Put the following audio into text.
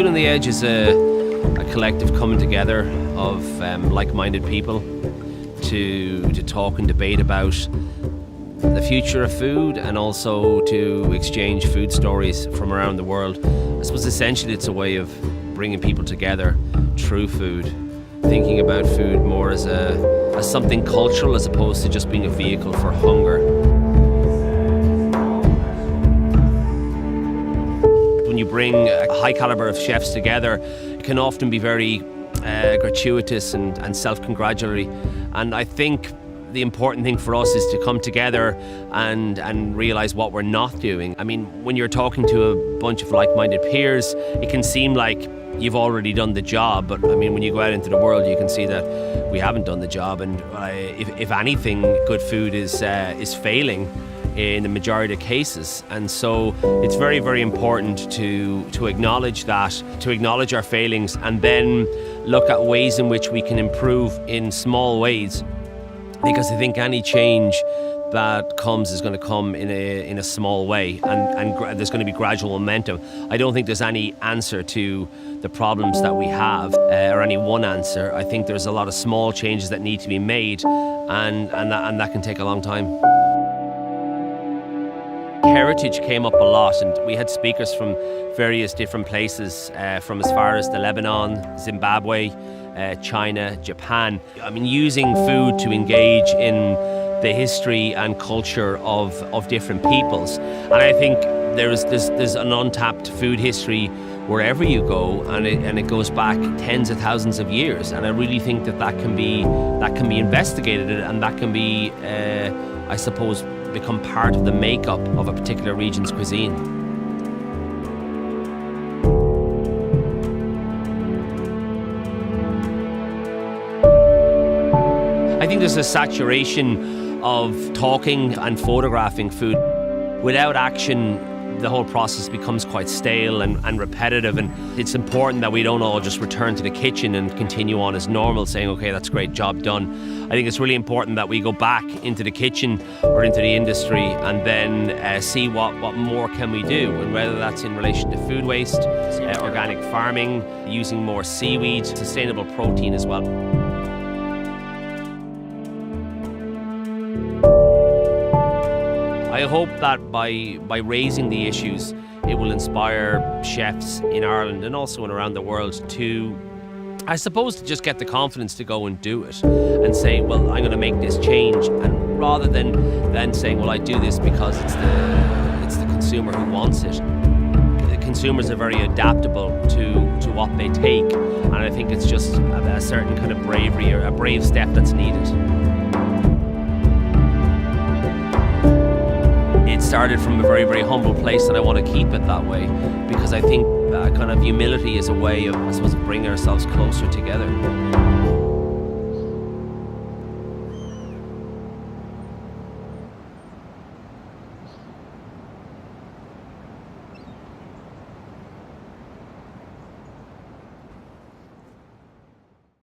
Food on the Edge is a collective coming together of like-minded people to talk and debate about the future of food, and also to exchange food stories from around the world. I suppose essentially it's a way of bringing people together through food, thinking about food more as something cultural as opposed to just being a vehicle for hunger. When you bring a high caliber of chefs together, it can often be very gratuitous and self-congratulatory. And I think the important thing for us is to come together and realise what we're not doing. I mean, when you're talking to a bunch of like-minded peers, it can seem like you've already done the job, but I mean, when you go out into the world, you can see that we haven't done the job. And if anything, good food is failing in the majority of cases. And so it's very, very important to acknowledge that, to acknowledge our failings, and then look at ways in which we can improve in small ways. Because I think any change that comes is going to come in a small way, and there's going to be gradual momentum. I don't think there's any answer to the problems that we have, or any one answer. I think there's a lot of small changes that need to be made, and that can take a long time. Heritage came up a lot, and we had speakers from various different places, from as far as the Lebanon, Zimbabwe, China, Japan. I mean, using food to engage in the history and culture of different peoples. And I think there's an untapped food history wherever you go, and it goes back tens of thousands of years. And I really think that can be investigated, and that can be, I suppose, become part of the makeup of a particular region's cuisine. I think there's a saturation of talking and photographing food. Without action, the whole process becomes quite stale and repetitive, and it's important that we don't all just return to the kitchen and continue on as normal, saying, okay, that's great, job done. I think it's really important that we go back into the kitchen or into the industry and then see what more can we do, and whether that's in relation to food waste, organic farming, using more seaweed, sustainable protein as well. I hope that by raising the issues, it will inspire chefs in Ireland and also around the world to, I suppose, to just get the confidence to go and do it and say, well, I'm going to make this change, and rather than saying, well, I do this because it's the consumer who wants it. The consumers are very adaptable to what they take, and I think it's just a certain kind of bravery or a brave step that's needed. It started from a very, very humble place, and I want to keep it that way, because I think kind of humility is a way of, I suppose, bringing ourselves closer together.